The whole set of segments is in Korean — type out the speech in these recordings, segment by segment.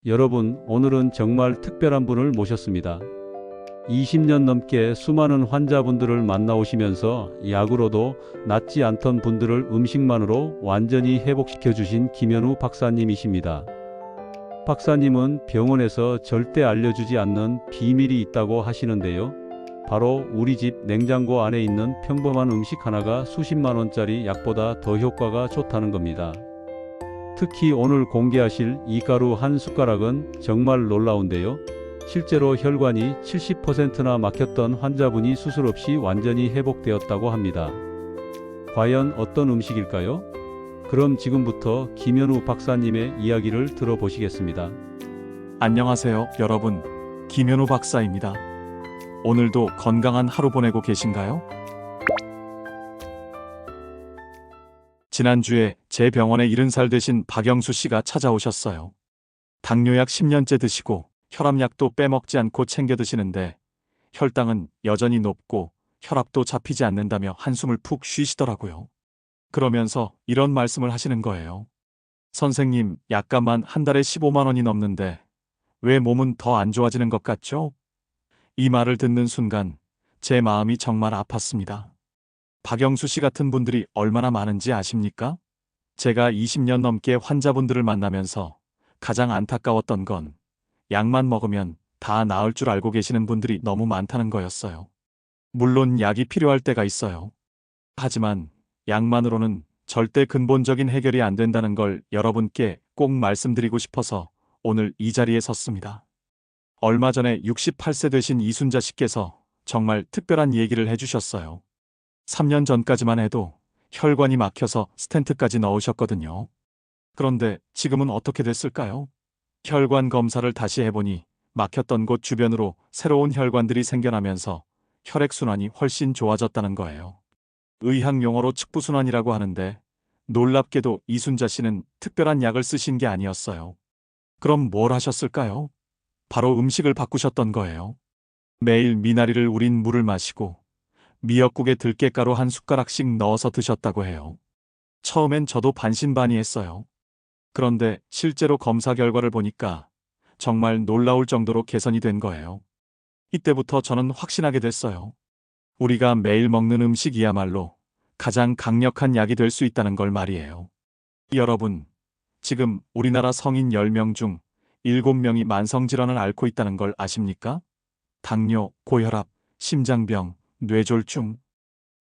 여러분, 오늘은 정말 특별한 분을 모셨습니다. 20년 넘게 수많은 환자분들을 만나오시면서 약으로도 낫지 않던 분들을 음식만으로 완전히 회복시켜 주신 김현우 박사님이십니다. 박사님은 병원에서 절대 알려주지 않는 비밀이 있다고 하시는데요. 바로 우리 집 냉장고 안에 있는 평범한 음식 하나가 수십만 원짜리 약보다 더 효과가 좋다는 겁니다. 특히 오늘 공개하실 이 가루 한 숟가락은 정말 놀라운데요. 실제로 혈관이 70%나 막혔던 환자분이 수술 없이 완전히 회복되었다고 합니다. 과연 어떤 음식일까요? 그럼 지금부터 김현우 박사님의 이야기를 들어보시겠습니다. 안녕하세요, 여러분. 김현우 박사입니다. 오늘도 건강한 하루 보내고 계신가요? 지난주에 제 병원에 70살 되신 박영수 씨가 찾아오셨어요. 당뇨약 10년째 드시고 혈압약도 빼먹지 않고 챙겨 드시는데 혈당은 여전히 높고 혈압도 잡히지 않는다며 한숨을 푹 쉬시더라고요. 그러면서 이런 말씀을 하시는 거예요. 선생님, 약값만 한 달에 15만 원이 넘는데 왜 몸은 더 안 좋아지는 것 같죠? 이 말을 듣는 순간 제 마음이 정말 아팠습니다. 박영수 씨 같은 분들이 얼마나 많은지 아십니까? 제가 20년 넘게 환자분들을 만나면서 가장 안타까웠던 건 약만 먹으면 다 나을 줄 알고 계시는 분들이 너무 많다는 거였어요. 물론 약이 필요할 때가 있어요. 하지만 약만으로는 절대 근본적인 해결이 안 된다는 걸 여러분께 꼭 말씀드리고 싶어서 오늘 이 자리에 섰습니다. 얼마 전에 68세 되신 이순자 씨께서 정말 특별한 얘기를 해주셨어요. 3년 전까지만 해도 혈관이 막혀서 스텐트까지 넣으셨거든요. 그런데 지금은 어떻게 됐을까요? 혈관 검사를 다시 해보니 막혔던 곳 주변으로 새로운 혈관들이 생겨나면서 혈액순환이 훨씬 좋아졌다는 거예요. 의학 용어로 측부순환이라고 하는데 놀랍게도 이순자 씨는 특별한 약을 쓰신 게 아니었어요. 그럼 뭘 하셨을까요? 바로 음식을 바꾸셨던 거예요. 매일 미나리를 우린 물을 마시고 미역국에 들깨가루 한 숟가락씩 넣어서 드셨다고 해요. 처음엔 저도 반신반의했어요. 그런데 실제로 검사 결과를 보니까 정말 놀라울 정도로 개선이 된 거예요. 이때부터 저는 확신하게 됐어요. 우리가 매일 먹는 음식이야말로 가장 강력한 약이 될 수 있다는 걸 말이에요. 여러분, 지금 우리나라 성인 10명 중 7명이 만성질환을 앓고 있다는 걸 아십니까? 당뇨, 고혈압, 심장병, 뇌졸중.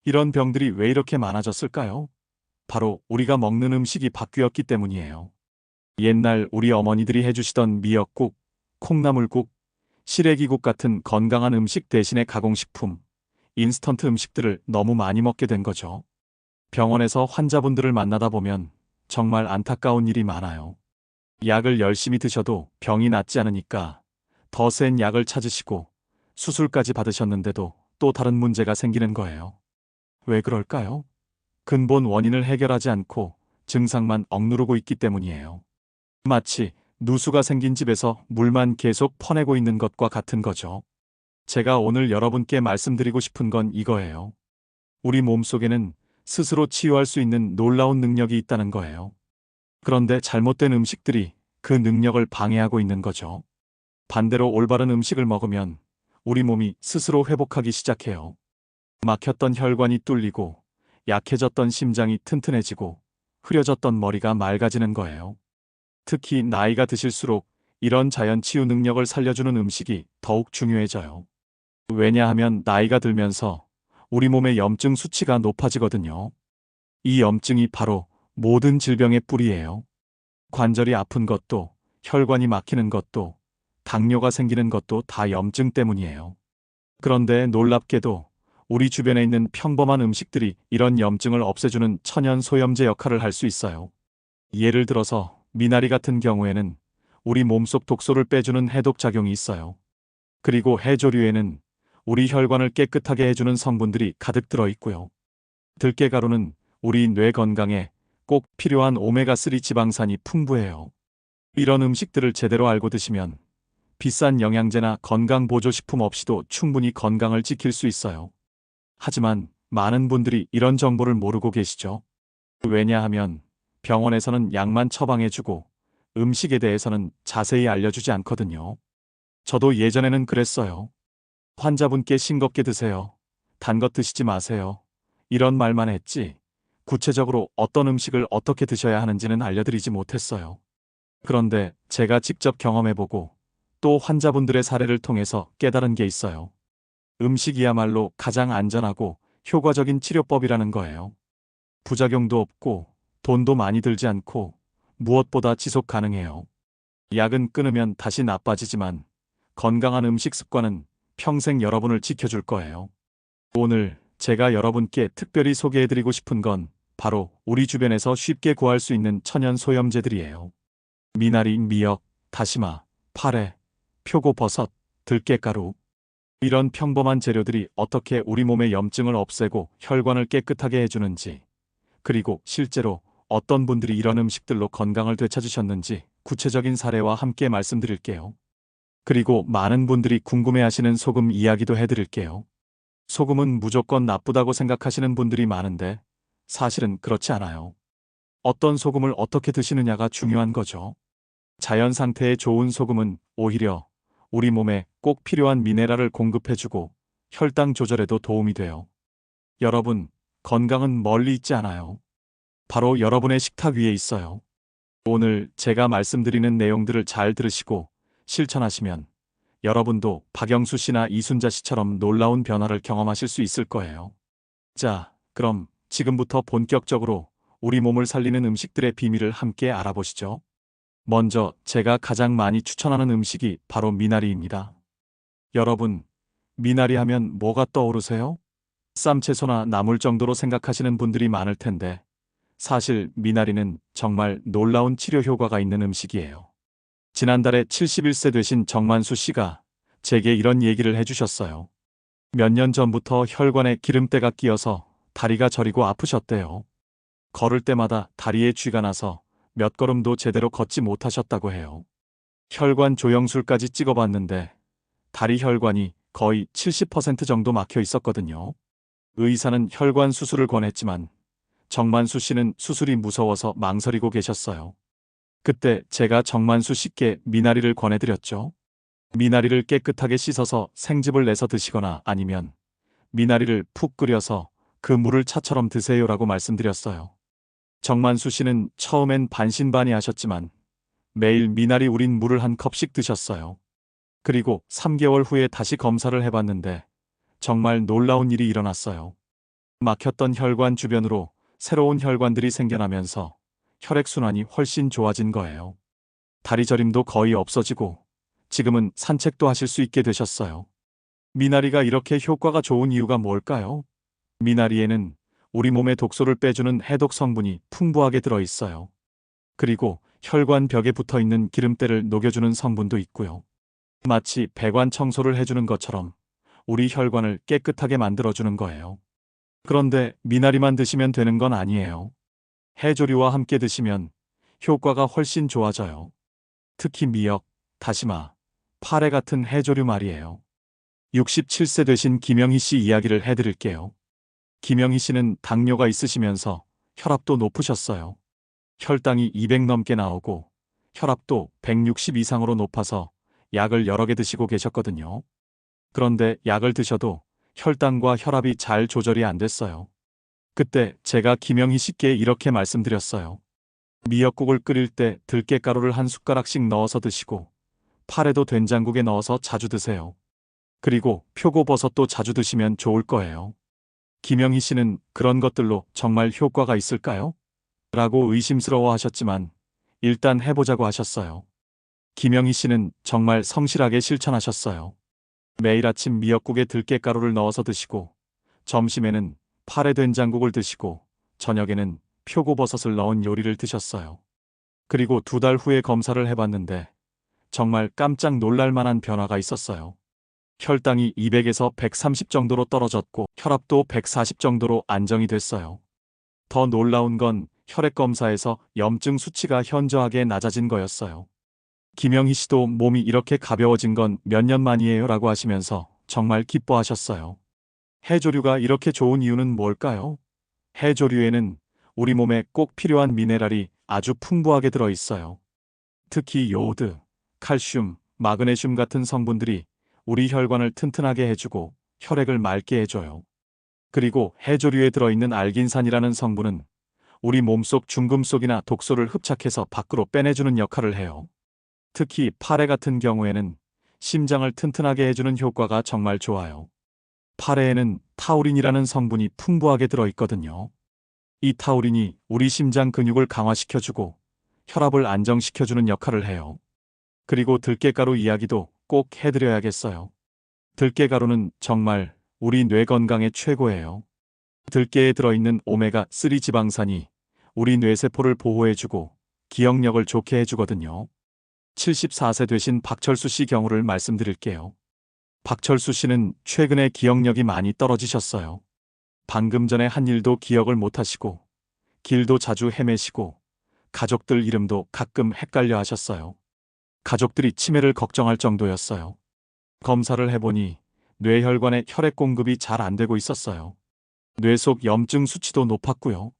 이런 병들이 왜 이렇게 많아졌을까요? 바로 우리가 먹는 음식이 바뀌었기 때문이에요. 옛날 우리 어머니들이 해주시던 미역국, 콩나물국, 시래기국 같은 건강한 음식 대신에 가공식품, 인스턴트 음식들을 너무 많이 먹게 된 거죠. 병원에서 환자분들을 만나다 보면 정말 안타까운 일이 많아요. 약을 열심히 드셔도 병이 낫지 않으니까 더 센 약을 찾으시고 수술까지 받으셨는데도 또 다른 문제가 생기는 거예요. 왜 그럴까요? 근본 원인을 해결하지 않고 증상만 억누르고 있기 때문이에요. 마치 누수가 생긴 집에서 물만 계속 퍼내고 있는 것과 같은 거죠. 제가 오늘 여러분께 말씀드리고 싶은 건 이거예요. 우리 몸속에는 스스로 치유할 수 있는 놀라운 능력이 있다는 거예요. 그런데 잘못된 음식들이 그 능력을 방해하고 있는 거죠. 반대로 올바른 음식을 먹으면 우리 몸이 스스로 회복하기 시작해요. 막혔던 혈관이 뚫리고 약해졌던 심장이 튼튼해지고 흐려졌던 머리가 맑아지는 거예요. 특히 나이가 드실수록 이런 자연 치유 능력을 살려주는 음식이 더욱 중요해져요. 왜냐하면 나이가 들면서 우리 몸의 염증 수치가 높아지거든요. 이 염증이 바로 모든 질병의 뿌리예요. 관절이 아픈 것도, 혈관이 막히는 것도, 당뇨가 생기는 것도 다 염증 때문이에요. 그런데 놀랍게도 우리 주변에 있는 평범한 음식들이 이런 염증을 없애주는 천연 소염제 역할을 할 수 있어요. 예를 들어서 미나리 같은 경우에는 우리 몸속 독소를 빼주는 해독 작용이 있어요. 그리고 해조류에는 우리 혈관을 깨끗하게 해주는 성분들이 가득 들어 있고요. 들깨가루는 우리 뇌 건강에 꼭 필요한 오메가3 지방산이 풍부해요. 이런 음식들을 제대로 알고 드시면 비싼 영양제나 건강보조식품 없이도 충분히 건강을 지킬 수 있어요. 하지만 많은 분들이 이런 정보를 모르고 계시죠. 왜냐하면 병원에서는 약만 처방해주고 음식에 대해서는 자세히 알려주지 않거든요. 저도 예전에는 그랬어요. 환자분께 싱겁게 드세요. 단 것 드시지 마세요. 이런 말만 했지. 구체적으로 어떤 음식을 어떻게 드셔야 하는지는 알려드리지 못했어요. 그런데 제가 직접 경험해보고 또 환자분들의 사례를 통해서 깨달은 게 있어요. 음식이야말로 가장 안전하고 효과적인 치료법이라는 거예요. 부작용도 없고 돈도 많이 들지 않고 무엇보다 지속 가능해요. 약은 끊으면 다시 나빠지지만 건강한 음식 습관은 평생 여러분을 지켜줄 거예요. 오늘 제가 여러분께 특별히 소개해드리고 싶은 건 바로 우리 주변에서 쉽게 구할 수 있는 천연 소염제들이에요. 미나리, 미역, 다시마, 파래, 표고버섯, 들깨가루. 이런 평범한 재료들이 어떻게 우리 몸의 염증을 없애고 혈관을 깨끗하게 해주는지, 그리고 실제로 어떤 분들이 이런 음식들로 건강을 되찾으셨는지 구체적인 사례와 함께 말씀드릴게요. 그리고 많은 분들이 궁금해하시는 소금 이야기도 해드릴게요. 소금은 무조건 나쁘다고 생각하시는 분들이 많은데 사실은 그렇지 않아요. 어떤 소금을 어떻게 드시느냐가 중요한 거죠. 자연 상태의 좋은 소금은 오히려 우리 몸에 꼭 필요한 미네랄을 공급해주고 혈당 조절에도 도움이 돼요. 여러분, 건강은 멀리 있지 않아요. 바로 여러분의 식탁 위에 있어요. 오늘 제가 말씀드리는 내용들을 잘 들으시고 실천하시면 여러분도 박영수 씨나 이순자 씨처럼 놀라운 변화를 경험하실 수 있을 거예요. 자, 그럼 지금부터 본격적으로 우리 몸을 살리는 음식들의 비밀을 함께 알아보시죠. 먼저 제가 가장 많이 추천하는 음식이 바로 미나리입니다. 여러분, 미나리 하면 뭐가 떠오르세요? 쌈채소나 나물 정도로 생각하시는 분들이 많을 텐데 사실 미나리는 정말 놀라운 치료 효과가 있는 음식이에요. 지난달에 71세 되신 정만수 씨가 제게 이런 얘기를 해주셨어요. 몇 년 전부터 혈관에 기름때가 끼어서 다리가 저리고 아프셨대요. 걸을 때마다 다리에 쥐가 나서 몇 걸음도 제대로 걷지 못하셨다고 해요. 혈관 조영술까지 찍어봤는데 다리 혈관이 거의 70% 정도 막혀 있었거든요. 의사는 혈관 수술을 권했지만 정만수 씨는 수술이 무서워서 망설이고 계셨어요. 그때 제가 정만수 씨께 미나리를 권해드렸죠. 미나리를 깨끗하게 씻어서 생즙을 내서 드시거나 아니면 미나리를 푹 끓여서 그 물을 차처럼 드세요라고 말씀드렸어요. 정만수 씨는 처음엔 반신반의하셨지만 매일 미나리 우린 물을 한 컵씩 드셨어요. 그리고 3개월 후에 다시 검사를 해봤는데 정말 놀라운 일이 일어났어요. 막혔던 혈관 주변으로 새로운 혈관들이 생겨나면서 혈액순환이 훨씬 좋아진 거예요. 다리 저림도 거의 없어지고 지금은 산책도 하실 수 있게 되셨어요. 미나리가 이렇게 효과가 좋은 이유가 뭘까요? 미나리에는 우리 몸의 독소를 빼주는 해독 성분이 풍부하게 들어있어요. 그리고 혈관 벽에 붙어있는 기름때를 녹여주는 성분도 있고요. 마치 배관 청소를 해주는 것처럼 우리 혈관을 깨끗하게 만들어주는 거예요. 그런데 미나리만 드시면 되는 건 아니에요. 해조류와 함께 드시면 효과가 훨씬 좋아져요. 특히 미역, 다시마, 파래 같은 해조류 말이에요. 67세 되신 김영희 씨 이야기를 해드릴게요. 김영희 씨는 당뇨가 있으시면서 혈압도 높으셨어요. 혈당이 200 넘게 나오고 혈압도 160 이상으로 높아서 약을 여러 개 드시고 계셨거든요. 그런데 약을 드셔도 혈당과 혈압이 잘 조절이 안 됐어요. 그때 제가 김영희 씨께 이렇게 말씀드렸어요. 미역국을 끓일 때 들깨가루를 한 숟가락씩 넣어서 드시고 파래도 된장국에 넣어서 자주 드세요. 그리고 표고버섯도 자주 드시면 좋을 거예요. 김영희 씨는 그런 것들로 정말 효과가 있을까요? 라고 의심스러워 하셨지만 일단 해보자고 하셨어요. 김영희 씨는 정말 성실하게 실천하셨어요. 매일 아침 미역국에 들깨가루를 넣어서 드시고 점심에는 파래 된장국을 드시고 저녁에는 표고버섯을 넣은 요리를 드셨어요. 그리고 2달 후에 검사를 해봤는데 정말 깜짝 놀랄 만한 변화가 있었어요. 혈당이 200에서 130 정도로 떨어졌고 혈압도 140 정도로 안정이 됐어요. 더 놀라운 건 혈액검사에서 염증 수치가 현저하게 낮아진 거였어요. 김영희 씨도 몸이 이렇게 가벼워진 건 몇 년 만이에요 라고 하시면서 정말 기뻐하셨어요. 해조류가 이렇게 좋은 이유는 뭘까요? 해조류에는 우리 몸에 꼭 필요한 미네랄이 아주 풍부하게 들어 있어요. 특히 요오드, 칼슘, 마그네슘 같은 성분들이 우리 혈관을 튼튼하게 해주고 혈액을 맑게 해줘요. 그리고 해조류에 들어있는 알긴산이라는 성분은 우리 몸속 중금속이나 독소를 흡착해서 밖으로 빼내주는 역할을 해요. 특히 파래 같은 경우에는 심장을 튼튼하게 해주는 효과가 정말 좋아요. 파래에는 타우린이라는 성분이 풍부하게 들어있거든요. 이 타우린이 우리 심장 근육을 강화시켜주고 혈압을 안정시켜주는 역할을 해요. 그리고 들깨가루 이야기도 꼭 해드려야겠어요. 들깨가루는 정말 우리 뇌 건강에 최고예요. 들깨에 들어있는 오메가3 지방산이 우리 뇌세포를 보호해주고 기억력을 좋게 해주거든요. 74세 되신 박철수 씨 경우를 말씀드릴게요. 박철수 씨는 최근에 기억력이 많이 떨어지셨어요. 방금 전에 한 일도 기억을 못하시고 길도 자주 헤매시고 가족들 이름도 가끔 헷갈려 하셨어요. 가족들이 치매를 걱정할 정도였어요. 검사를 해보니 뇌혈관에 혈액 공급이 잘 안 되고 있었어요. 뇌 속 염증 수치도 높았고요.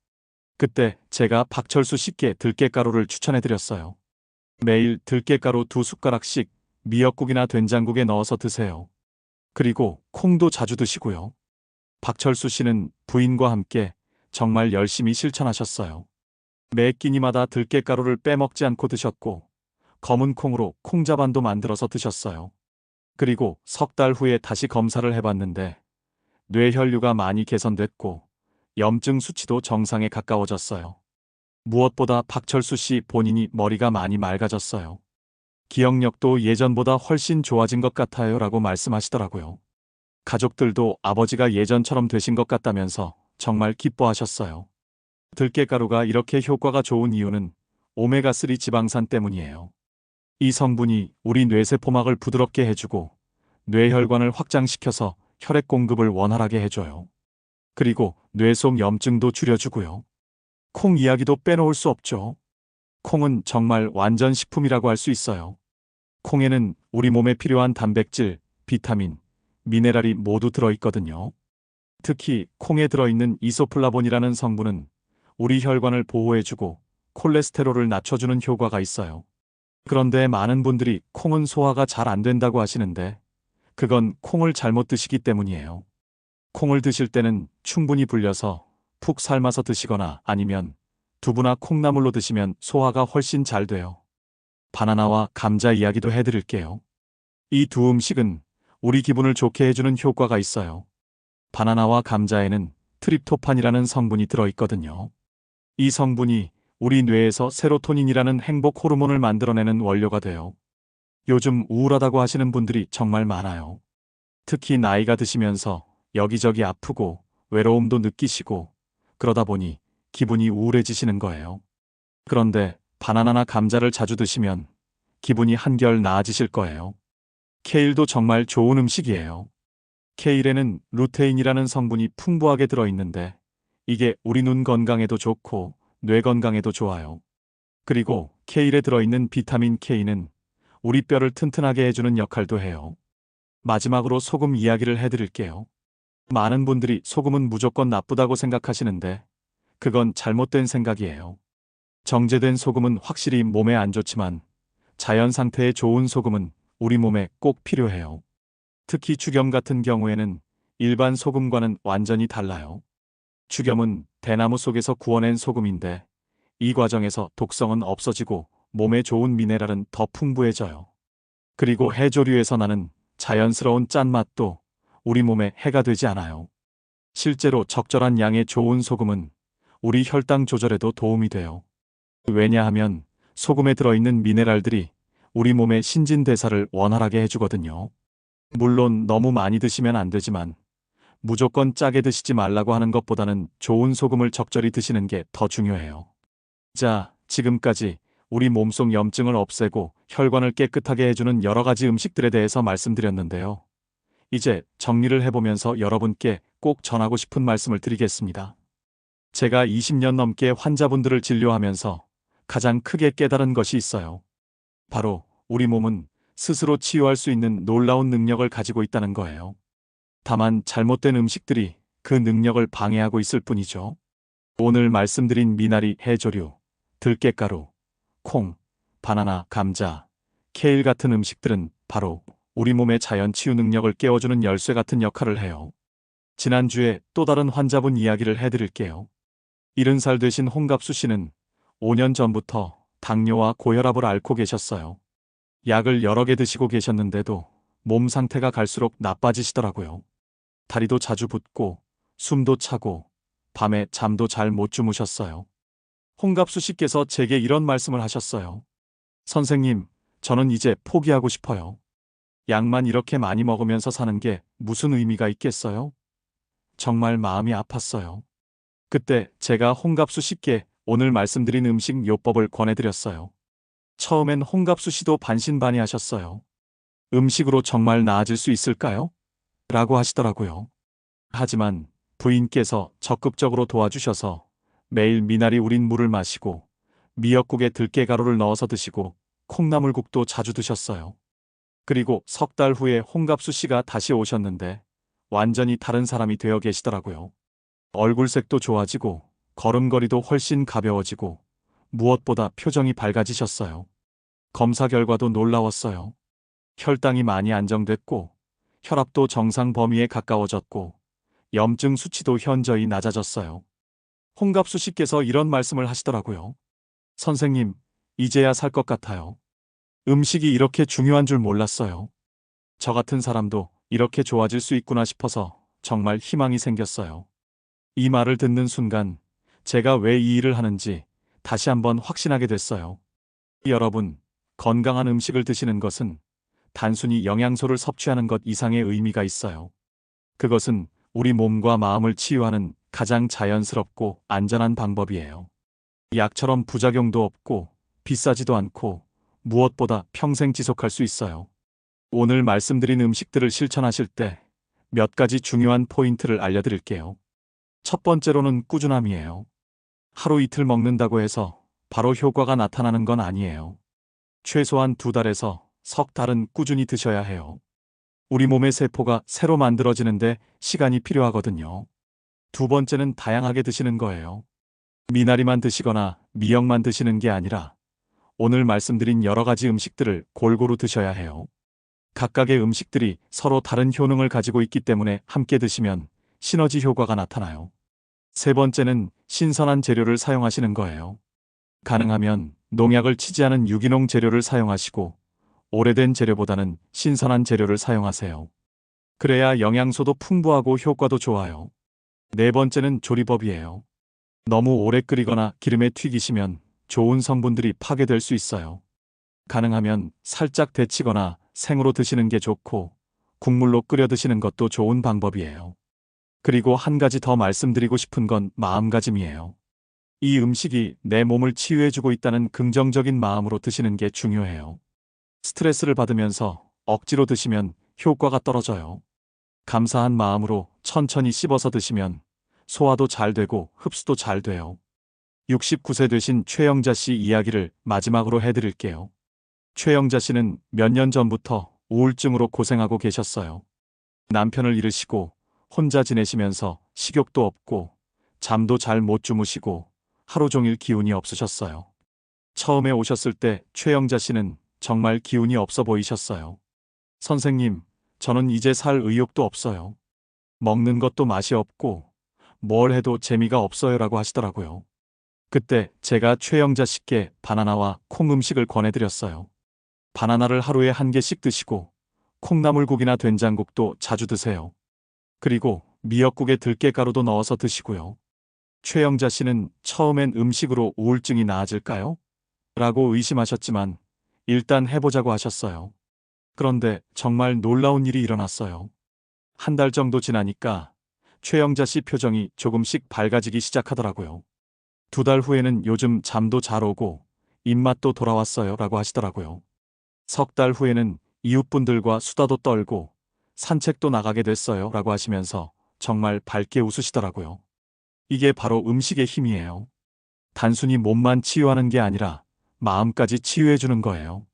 그때 제가 박철수 씨께 들깨가루를 추천해드렸어요. 매일 들깨가루 2숟가락씩 미역국이나 된장국에 넣어서 드세요. 그리고 콩도 자주 드시고요. 박철수 씨는 부인과 함께 정말 열심히 실천하셨어요. 매 끼니마다 들깨가루를 빼먹지 않고 드셨고 검은 콩으로 콩자반도 만들어서 드셨어요. 그리고 석 달 후에 다시 검사를 해봤는데 뇌혈류가 많이 개선됐고 염증 수치도 정상에 가까워졌어요. 무엇보다 박철수 씨 본인이 머리가 많이 맑아졌어요. 기억력도 예전보다 훨씬 좋아진 것 같아요 라고 말씀하시더라고요. 가족들도 아버지가 예전처럼 되신 것 같다면서 정말 기뻐하셨어요. 들깨가루가 이렇게 효과가 좋은 이유는 오메가3 지방산 때문이에요. 이 성분이 우리 뇌세포막을 부드럽게 해주고 뇌혈관을 확장시켜서 혈액 공급을 원활하게 해줘요. 그리고 뇌 속 염증도 줄여주고요. 콩 이야기도 빼놓을 수 없죠. 콩은 정말 완전 식품이라고 할 수 있어요. 콩에는 우리 몸에 필요한 단백질, 비타민, 미네랄이 모두 들어있거든요. 특히 콩에 들어있는 이소플라본이라는 성분은 우리 혈관을 보호해주고 콜레스테롤을 낮춰주는 효과가 있어요. 그런데 많은 분들이 콩은 소화가 잘 안 된다고 하시는데 그건 콩을 잘못 드시기 때문이에요. 콩을 드실 때는 충분히 불려서 푹 삶아서 드시거나 아니면 두부나 콩나물로 드시면 소화가 훨씬 잘 돼요. 바나나와 감자 이야기도 해드릴게요. 이 두 음식은 우리 기분을 좋게 해주는 효과가 있어요. 바나나와 감자에는 트립토판이라는 성분이 들어있거든요. 이 성분이 우리 뇌에서 세로토닌이라는 행복 호르몬을 만들어내는 원료가 돼요. 요즘 우울하다고 하시는 분들이 정말 많아요. 특히 나이가 드시면서 여기저기 아프고 외로움도 느끼시고 그러다 보니 기분이 우울해지시는 거예요. 그런데 바나나나 감자를 자주 드시면 기분이 한결 나아지실 거예요. 케일도 정말 좋은 음식이에요. 케일에는 루테인이라는 성분이 풍부하게 들어있는데 이게 우리 눈 건강에도 좋고 뇌 건강에도 좋아요. 그리고 케일에 들어있는 비타민 K는 우리 뼈를 튼튼하게 해주는 역할도 해요. 마지막으로 소금 이야기를 해드릴게요. 많은 분들이 소금은 무조건 나쁘다고 생각하시는데 그건 잘못된 생각이에요. 정제된 소금은 확실히 몸에 안 좋지만 자연 상태의 좋은 소금은 우리 몸에 꼭 필요해요. 특히 죽염 같은 경우에는 일반 소금과는 완전히 달라요. 죽염은 대나무 속에서 구워낸 소금인데 이 과정에서 독성은 없어지고 몸에 좋은 미네랄은 더 풍부해져요. 그리고 해조류에서 나는 자연스러운 짠맛도 우리 몸에 해가 되지 않아요. 실제로 적절한 양의 좋은 소금은 우리 혈당 조절에도 도움이 돼요. 왜냐하면 소금에 들어있는 미네랄들이 우리 몸의 신진대사를 원활하게 해주거든요. 물론 너무 많이 드시면 안 되지만 무조건 짜게 드시지 말라고 하는 것보다는 좋은 소금을 적절히 드시는 게 더 중요해요. 자, 지금까지 우리 몸속 염증을 없애고 혈관을 깨끗하게 해주는 여러 가지 음식들에 대해서 말씀드렸는데요. 이제 정리를 해보면서 여러분께 꼭 전하고 싶은 말씀을 드리겠습니다. 제가 20년 넘게 환자분들을 진료하면서 가장 크게 깨달은 것이 있어요. 바로 우리 몸은 스스로 치유할 수 있는 놀라운 능력을 가지고 있다는 거예요. 다만 잘못된 음식들이 그 능력을 방해하고 있을 뿐이죠. 오늘 말씀드린 미나리, 해조류, 들깨가루, 콩, 바나나, 감자, 케일 같은 음식들은 바로 우리 몸의 자연 치유 능력을 깨워주는 열쇠 같은 역할을 해요. 지난주에 또 다른 환자분 이야기를 해드릴게요. 70살 되신 홍갑수 씨는 5년 전부터 당뇨와 고혈압을 앓고 계셨어요. 약을 여러 개 드시고 계셨는데도 몸 상태가 갈수록 나빠지시더라고요. 다리도 자주 붓고 숨도 차고 밤에 잠도 잘 못 주무셨어요. 홍갑수 씨께서 제게 이런 말씀을 하셨어요. 선생님, 저는 이제 포기하고 싶어요. 약만 이렇게 많이 먹으면서 사는 게 무슨 의미가 있겠어요? 정말 마음이 아팠어요. 그때 제가 홍갑수 씨께 오늘 말씀드린 음식 요법을 권해드렸어요. 처음엔 홍갑수 씨도 반신반의하셨어요. 음식으로 정말 나아질 수 있을까요? 라고 하시더라고요. 하지만 부인께서 적극적으로 도와주셔서 매일 미나리 우린 물을 마시고 미역국에 들깨가루를 넣어서 드시고 콩나물국도 자주 드셨어요. 그리고 석 달 후에 홍갑수 씨가 다시 오셨는데 완전히 다른 사람이 되어 계시더라고요. 얼굴색도 좋아지고 걸음걸이도 훨씬 가벼워지고 무엇보다 표정이 밝아지셨어요. 검사 결과도 놀라웠어요. 혈당이 많이 안정됐고 혈압도 정상 범위에 가까워졌고 염증 수치도 현저히 낮아졌어요. 홍갑수 씨께서 이런 말씀을 하시더라고요. 선생님, 이제야 살 것 같아요. 음식이 이렇게 중요한 줄 몰랐어요. 저 같은 사람도 이렇게 좋아질 수 있구나 싶어서 정말 희망이 생겼어요. 이 말을 듣는 순간 제가 왜 이 일을 하는지 다시 한번 확신하게 됐어요. 여러분, 건강한 음식을 드시는 것은 단순히 영양소를 섭취하는 것 이상의 의미가 있어요. 그것은 우리 몸과 마음을 치유하는 가장 자연스럽고 안전한 방법이에요. 약처럼 부작용도 없고 비싸지도 않고 무엇보다 평생 지속할 수 있어요. 오늘 말씀드린 음식들을 실천하실 때 몇 가지 중요한 포인트를 알려드릴게요. 첫 번째로는 꾸준함이에요. 하루 이틀 먹는다고 해서 바로 효과가 나타나는 건 아니에요. 최소한 2달에서 석 달은 꾸준히 드셔야 해요. 우리 몸의 세포가 새로 만들어지는데 시간이 필요하거든요. 두 번째는 다양하게 드시는 거예요. 미나리만 드시거나 미역만 드시는 게 아니라 오늘 말씀드린 여러 가지 음식들을 골고루 드셔야 해요. 각각의 음식들이 서로 다른 효능을 가지고 있기 때문에 함께 드시면 시너지 효과가 나타나요. 세 번째는 신선한 재료를 사용하시는 거예요. 가능하면 농약을 치지 않은 유기농 재료를 사용하시고 오래된 재료보다는 신선한 재료를 사용하세요. 그래야 영양소도 풍부하고 효과도 좋아요. 네 번째는 조리법이에요. 너무 오래 끓이거나 기름에 튀기시면 좋은 성분들이 파괴될 수 있어요. 가능하면 살짝 데치거나 생으로 드시는 게 좋고 국물로 끓여 드시는 것도 좋은 방법이에요. 그리고 한 가지 더 말씀드리고 싶은 건 마음가짐이에요. 이 음식이 내 몸을 치유해주고 있다는 긍정적인 마음으로 드시는 게 중요해요. 스트레스를 받으면서 억지로 드시면 효과가 떨어져요. 감사한 마음으로 천천히 씹어서 드시면 소화도 잘 되고 흡수도 잘 돼요. 69세 되신 최영자 씨 이야기를 마지막으로 해드릴게요. 최영자 씨는 몇 년 전부터 우울증으로 고생하고 계셨어요. 남편을 잃으시고 혼자 지내시면서 식욕도 없고 잠도 잘 못 주무시고 하루 종일 기운이 없으셨어요. 처음에 오셨을 때 최영자 씨는 정말 기운이 없어 보이셨어요. 선생님, 저는 이제 살 의욕도 없어요. 먹는 것도 맛이 없고 뭘 해도 재미가 없어요라고 하시더라고요. 그때 제가 최영자 씨께 바나나와 콩 음식을 권해드렸어요. 바나나를 하루에 1개씩 드시고 콩나물국이나 된장국도 자주 드세요. 그리고 미역국에 들깨가루도 넣어서 드시고요. 최영자 씨는 처음엔 음식으로 우울증이 나아질까요? 라고 의심하셨지만 일단 해보자고 하셨어요. 그런데 정말 놀라운 일이 일어났어요. 한 달 정도 지나니까 최영자 씨 표정이 조금씩 밝아지기 시작하더라고요. 2달 후에는 요즘 잠도 잘 오고 입맛도 돌아왔어요 라고 하시더라고요. 석 달 후에는 이웃분들과 수다도 떨고 산책도 나가게 됐어요 라고 하시면서 정말 밝게 웃으시더라고요. 이게 바로 음식의 힘이에요. 단순히 몸만 치유하는 게 아니라 마음까지 치유해주는 거예요.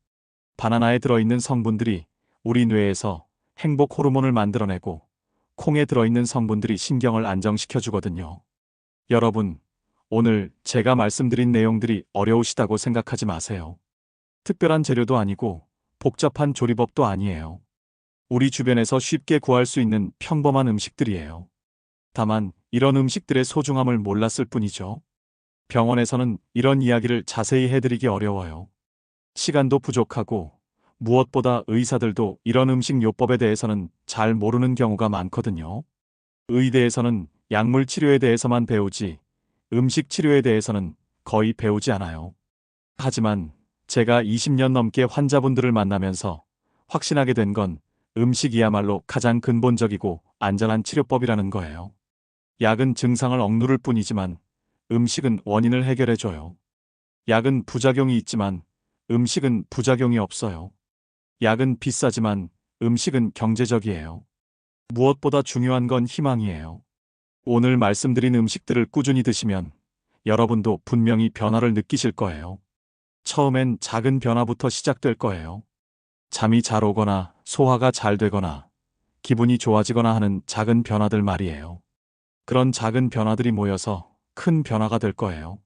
바나나에 들어있는 성분들이 우리 뇌에서 행복 호르몬을 만들어내고 콩에 들어있는 성분들이 신경을 안정시켜주거든요. 여러분, 오늘 제가 말씀드린 내용들이 어려우시다고 생각하지 마세요. 특별한 재료도 아니고 복잡한 조리법도 아니에요. 우리 주변에서 쉽게 구할 수 있는 평범한 음식들이에요. 다만 이런 음식들의 소중함을 몰랐을 뿐이죠. 병원에서는 이런 이야기를 자세히 해드리기 어려워요. 시간도 부족하고 무엇보다 의사들도 이런 음식 요법에 대해서는 잘 모르는 경우가 많거든요. 의대에서는 약물 치료에 대해서만 배우지 음식 치료에 대해서는 거의 배우지 않아요. 하지만 제가 20년 넘게 환자분들을 만나면서 확신하게 된 건 음식이야말로 가장 근본적이고 안전한 치료법이라는 거예요. 약은 증상을 억누를 뿐이지만 음식은 원인을 해결해줘요. 약은 부작용이 있지만 음식은 부작용이 없어요. 약은 비싸지만 음식은 경제적이에요. 무엇보다 중요한 건 희망이에요. 오늘 말씀드린 음식들을 꾸준히 드시면 여러분도 분명히 변화를 느끼실 거예요. 처음엔 작은 변화부터 시작될 거예요. 잠이 잘 오거나 소화가 잘 되거나 기분이 좋아지거나 하는 작은 변화들 말이에요. 그런 작은 변화들이 모여서 큰 변화가 될 거예요.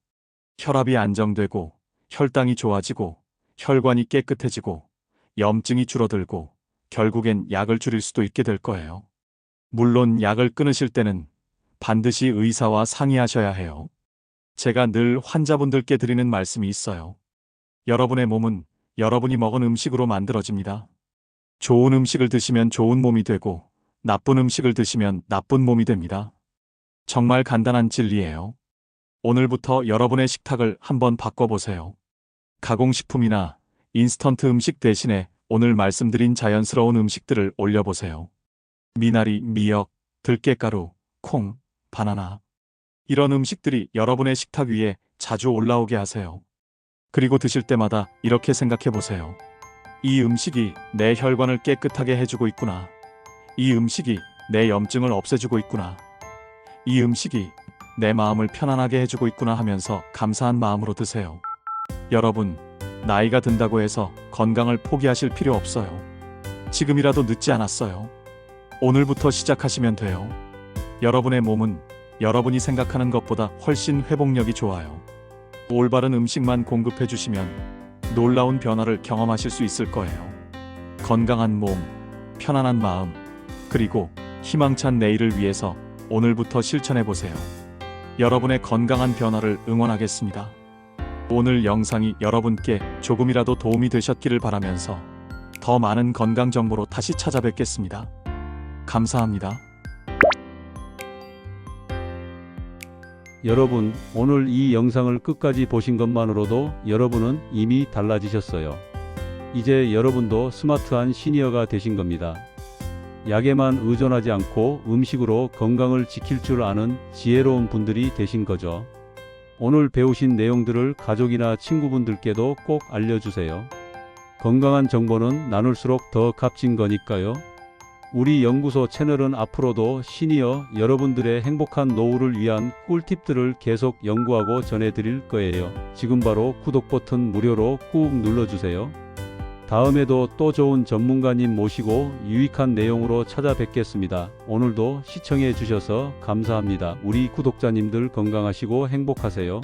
혈압이 안정되고 혈당이 좋아지고 혈관이 깨끗해지고 염증이 줄어들고 결국엔 약을 줄일 수도 있게 될 거예요. 물론 약을 끊으실 때는 반드시 의사와 상의하셔야 해요. 제가 늘 환자분들께 드리는 말씀이 있어요. 여러분의 몸은 여러분이 먹은 음식으로 만들어집니다. 좋은 음식을 드시면 좋은 몸이 되고 나쁜 음식을 드시면 나쁜 몸이 됩니다. 정말 간단한 진리예요. 오늘부터 여러분의 식탁을 한번 바꿔보세요. 가공식품이나 인스턴트 음식 대신에 오늘 말씀드린 자연스러운 음식들을 올려보세요. 미나리, 미역, 들깨가루, 콩, 바나나. 이런 음식들이 여러분의 식탁 위에 자주 올라오게 하세요. 그리고 드실 때마다 이렇게 생각해 보세요. 이 음식이 내 혈관을 깨끗하게 해주고 있구나. 이 음식이 내 염증을 없애주고 있구나. 이 음식이 내 마음을 편안하게 해주고 있구나 하면서 감사한 마음으로 드세요. 여러분, 나이가 든다고 해서 건강을 포기하실 필요 없어요. 지금이라도 늦지 않았어요. 오늘부터 시작하시면 돼요. 여러분의 몸은 여러분이 생각하는 것보다 훨씬 회복력이 좋아요. 올바른 음식만 공급해 주시면 놀라운 변화를 경험하실 수 있을 거예요. 건강한 몸, 편안한 마음, 그리고 희망찬 내일을 위해서 오늘부터 실천해 보세요. 여러분의 건강한 변화를 응원하겠습니다. 오늘 영상이 여러분께 조금이라도 도움이 되셨기를 바라면서 더 많은 건강 정보로 다시 찾아뵙겠습니다. 감사합니다. 여러분, 오늘 이 영상을 끝까지 보신 것만으로도 여러분은 이미 달라지셨어요. 이제 여러분도 스마트한 시니어가 되신 겁니다. 약에만 의존하지 않고 음식으로 건강을 지킬 줄 아는 지혜로운 분들이 되신 거죠. 오늘 배우신 내용들을 가족이나 친구분들께도 꼭 알려주세요. 건강한 정보는 나눌수록 더 값진 거니까요. 우리 연구소 채널은 앞으로도 시니어 여러분들의 행복한 노후를 위한 꿀팁들을 계속 연구하고 전해드릴 거예요. 지금 바로 구독 버튼 무료로 꾹 눌러주세요. 다음에도 또 좋은 전문가님 모시고 유익한 내용으로 찾아뵙겠습니다. 오늘도 시청해 주셔서 감사합니다. 우리 구독자님들 건강하시고 행복하세요.